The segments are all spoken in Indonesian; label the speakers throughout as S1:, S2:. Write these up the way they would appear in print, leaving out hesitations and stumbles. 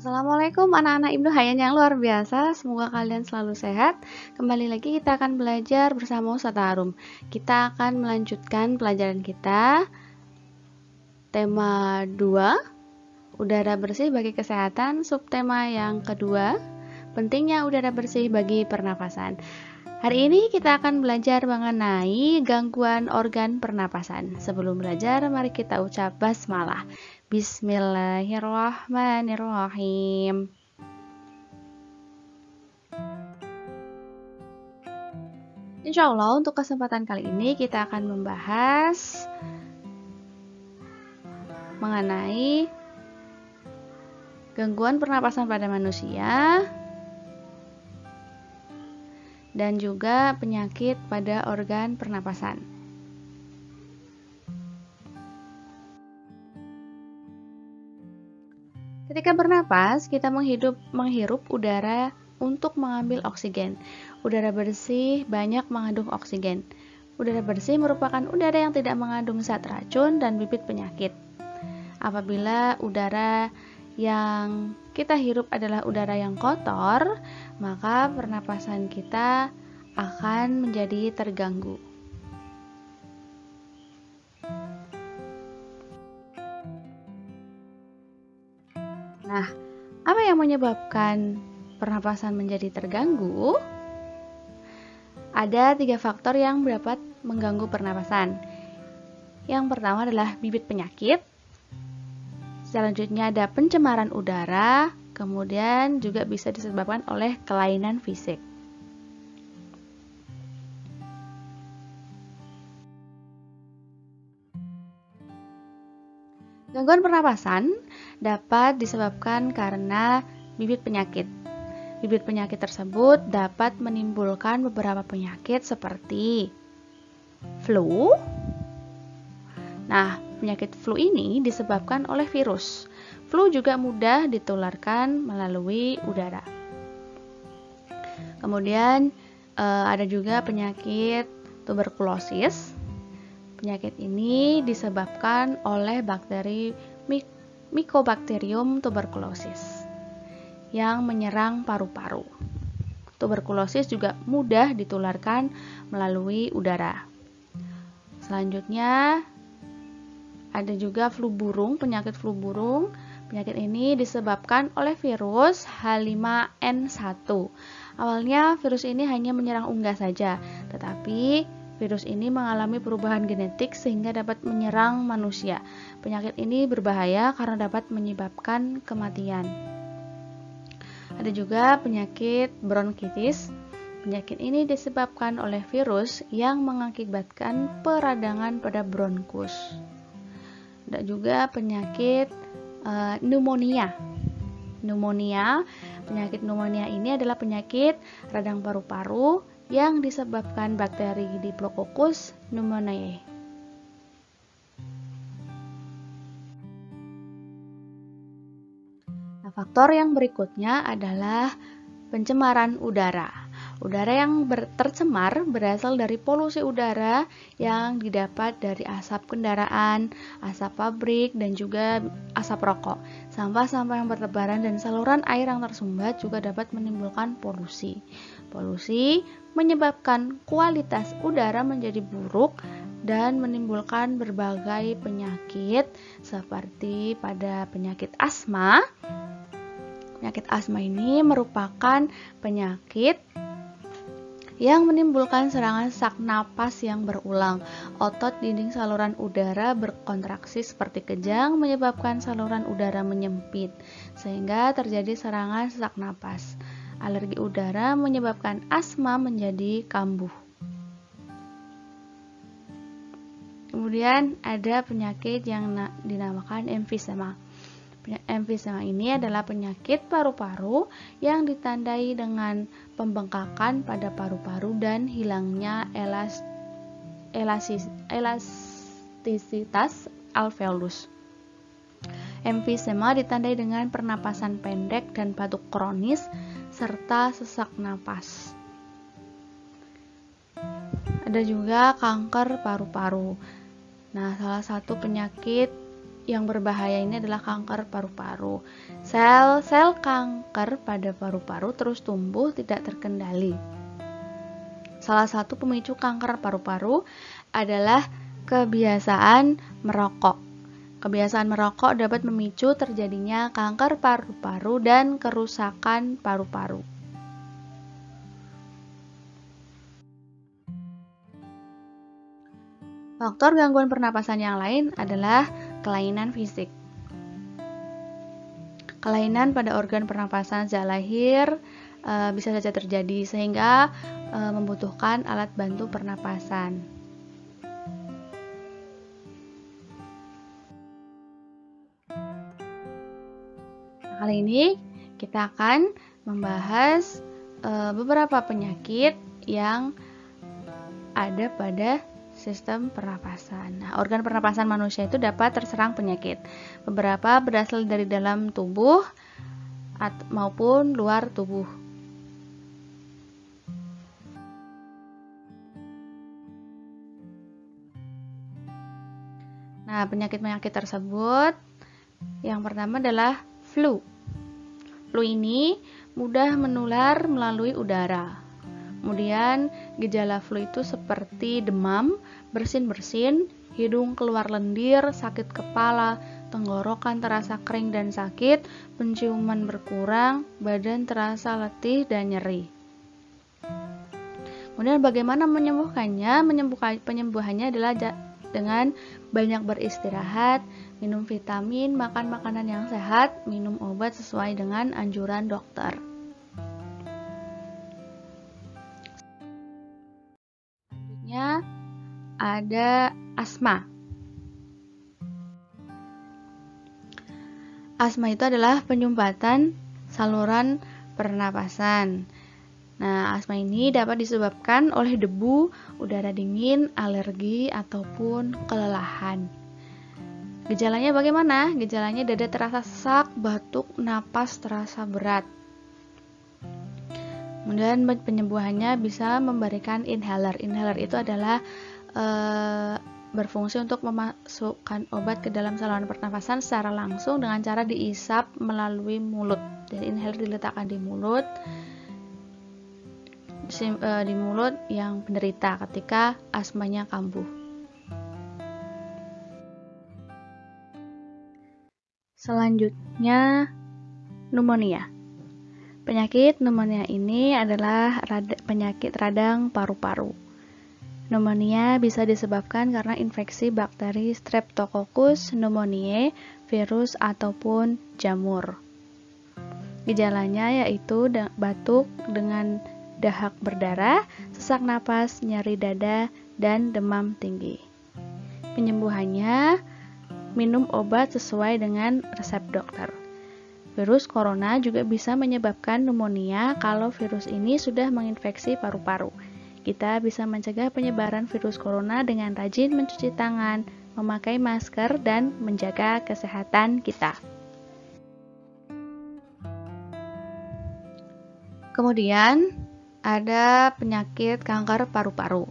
S1: Assalamualaikum anak-anak Ibnu Hayyan yang luar biasa. Semoga kalian selalu sehat. Kembali lagi kita akan belajar bersama Ustaz Harum. Kita akan melanjutkan pelajaran kita. Tema 2, udara bersih bagi kesehatan. Subtema yang kedua, pentingnya udara bersih bagi pernapasan. Hari ini kita akan belajar mengenai gangguan organ pernapasan. Sebelum belajar, mari kita ucap basmalah. Bismillahirrahmanirrahim. Insya Allah untuk kesempatan kali ini kita akan membahas mengenai gangguan pernapasan pada manusia dan juga penyakit pada organ pernapasan. Ketika bernapas, kita menghirup udara untuk mengambil oksigen. Udara bersih banyak mengandung oksigen. Udara bersih merupakan udara yang tidak mengandung zat racun dan bibit penyakit. Apabila udara yang kita hirup adalah udara yang kotor, maka pernapasan kita akan menjadi terganggu. Nah, apa yang menyebabkan pernapasan menjadi terganggu? Ada 3 faktor yang dapat mengganggu pernapasan. Yang pertama adalah bibit penyakit. Selanjutnya ada pencemaran udara, kemudian juga bisa disebabkan oleh kelainan fisik. Gangguan pernapasan dapat disebabkan karena bibit penyakit. Bibit penyakit tersebut dapat menimbulkan beberapa penyakit seperti flu. Nah, penyakit flu ini disebabkan oleh virus. Flu juga mudah ditularkan melalui udara. Kemudian ada juga penyakit tuberkulosis. Penyakit ini disebabkan oleh bakteri Mycobacterium tuberculosis yang menyerang paru-paru. Tuberkulosis juga mudah ditularkan melalui udara. Selanjutnya ada juga flu burung, penyakit flu burung. Penyakit ini disebabkan oleh virus H5N1. Awalnya virus ini hanya menyerang unggas saja, tetapi virus ini mengalami perubahan genetik sehingga dapat menyerang manusia. Penyakit ini berbahaya karena dapat menyebabkan kematian. Ada juga penyakit bronkitis. Penyakit ini disebabkan oleh virus yang mengakibatkan peradangan pada bronkus. Ada juga penyakit pneumonia. Penyakit pneumonia ini adalah penyakit radang paru-paru yang disebabkan bakteri Diplococcus pneumoniae. Nah, faktor yang berikutnya adalah pencemaran udara. Udara yang tercemar berasal dari polusi udara yang didapat dari asap kendaraan, asap pabrik, dan juga asap rokok. Sampah-sampah yang bertebaran dan saluran air yang tersumbat juga dapat menimbulkan polusi. Polusi menyebabkan kualitas udara menjadi buruk dan menimbulkan berbagai penyakit seperti pada penyakit asma. Penyakit asma ini merupakan penyakit yang menimbulkan serangan sesak napas yang berulang. Otot dinding saluran udara berkontraksi seperti kejang menyebabkan saluran udara menyempit sehingga terjadi serangan sesak napas. Alergi udara menyebabkan asma menjadi kambuh. Kemudian ada penyakit yang dinamakan emfisema. Emfisema ini adalah penyakit paru-paru yang ditandai dengan pembengkakan pada paru-paru dan hilangnya elastisitas alveolus. Emfisema ditandai dengan pernapasan pendek dan batuk kronis serta sesak napas. Ada juga kanker paru-paru. Nah, salah satu penyakit yang berbahaya ini adalah kanker paru-paru. Sel-sel kanker pada paru-paru terus tumbuh tidak terkendali. Salah satu pemicu kanker paru-paru adalah kebiasaan merokok. Kebiasaan merokok dapat memicu terjadinya kanker paru-paru dan kerusakan paru-paru. Faktor gangguan pernapasan yang lain adalah kelainan fisik. Kelainan pada organ pernapasan sejak lahir bisa saja terjadi sehingga membutuhkan alat bantu pernapasan. Kali ini kita akan membahas beberapa penyakit yang ada pada sistem pernapasan. Nah, organ pernapasan manusia itu dapat terserang penyakit. Beberapa berasal dari dalam tubuh maupun luar tubuh. Nah, penyakit-penyakit tersebut yang pertama adalah flu. Flu ini mudah menular melalui udara. Kemudian gejala flu itu seperti demam, bersin-bersin, hidung keluar lendir, sakit kepala, tenggorokan terasa kering dan sakit, penciuman berkurang, badan terasa letih dan nyeri. Kemudian bagaimana menyembuhkannya? Penyembuhannya adalah dengan banyak beristirahat, minum vitamin, makan makanan yang sehat, minum obat sesuai dengan anjuran dokter. Selanjutnya ada asma. Asma itu adalah penyumbatan saluran pernapasan. Nah, asma ini dapat disebabkan oleh debu, udara dingin, alergi, ataupun kelelahan. Gejalanya bagaimana? Gejalanya dada terasa sesak, batuk, napas terasa berat. Kemudian penyembuhannya bisa memberikan inhaler. Inhaler itu adalah berfungsi untuk memasukkan obat ke dalam saluran pernapasan secara langsung dengan cara diisap melalui mulut. Jadi inhaler diletakkan di mulut yang penderita ketika asmanya kambuh. Selanjutnya pneumonia. Penyakit pneumonia ini adalah penyakit radang paru-paru. Pneumonia bisa disebabkan karena infeksi bakteri Streptococcus pneumoniae, virus ataupun jamur. Gejalanya yaitu batuk dengan dahak berdarah, sesak napas, nyeri dada, dan demam tinggi. Penyembuhannya minum obat sesuai dengan resep dokter. Virus corona juga bisa menyebabkan pneumonia kalau virus ini sudah menginfeksi paru-paru. Kita bisa mencegah penyebaran virus corona dengan rajin mencuci tangan, memakai masker, dan menjaga kesehatan kita. Kemudian ada penyakit kanker paru-paru.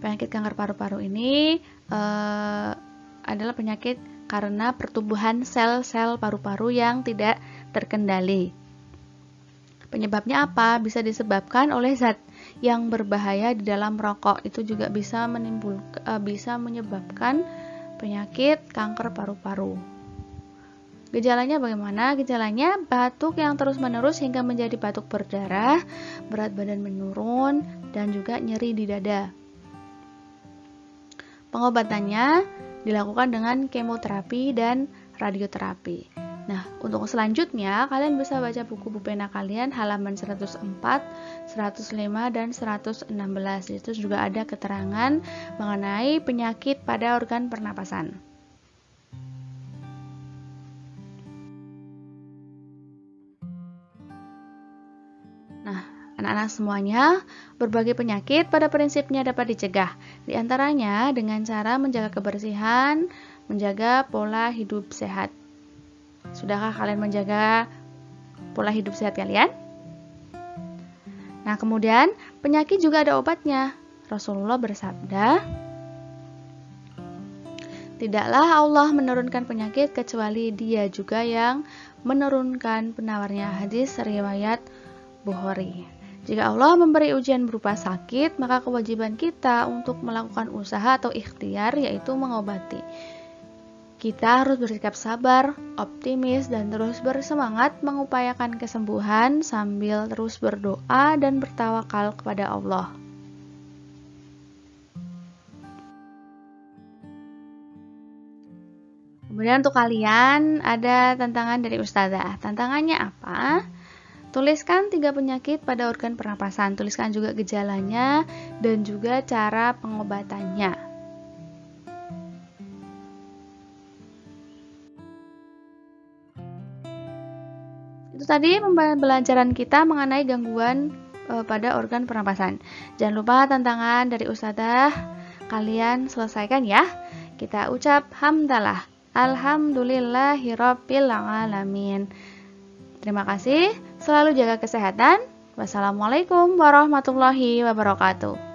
S1: Penyakit kanker paru-paru ini adalah penyakit karena pertumbuhan sel-sel paru-paru yang tidak terkendali. Penyebabnya apa? Bisa disebabkan oleh zat yang berbahaya di dalam rokok. Itu juga bisa menyebabkan penyakit kanker paru-paru. Gejalanya bagaimana? Gejalanya batuk yang terus-menerus hingga menjadi batuk berdarah, berat badan menurun, dan juga nyeri di dada. Pengobatannya dilakukan dengan kemoterapi dan radioterapi. Nah, untuk selanjutnya kalian bisa baca buku pena kalian halaman 104, 105, dan 116. Itu juga ada keterangan mengenai penyakit pada organ pernapasan. Nah, anak-anak semuanya, berbagai penyakit pada prinsipnya dapat dicegah. Di antaranya dengan cara menjaga kebersihan, menjaga pola hidup sehat. Sudahkah kalian menjaga pola hidup sehat kalian? Nah, kemudian penyakit juga ada obatnya. Rasulullah bersabda, Tidaklah Allah menurunkan penyakit kecuali Dia juga yang menurunkan penawarnya. Hadis riwayat Bukhari. Jika Allah memberi ujian berupa sakit, maka kewajiban kita untuk melakukan usaha atau ikhtiar yaitu mengobati. Kita harus bersikap sabar, optimis, dan terus bersemangat mengupayakan kesembuhan sambil terus berdoa dan bertawakal kepada Allah. Kemudian untuk kalian ada tantangan dari Ustazah. Tantangannya apa? Tuliskan 3 penyakit pada organ pernapasan. Tuliskan juga gejalanya dan juga cara pengobatannya. Itu tadi pembelajaran kita mengenai gangguan pada organ pernapasan. Jangan lupa tantangan dari Ustazah kalian selesaikan ya. Kita ucap hamdalah. Alhamdulillahirabbil alamin. Terima kasih. Selalu jaga kesehatan. Wassalamualaikum warahmatullahi wabarakatuh.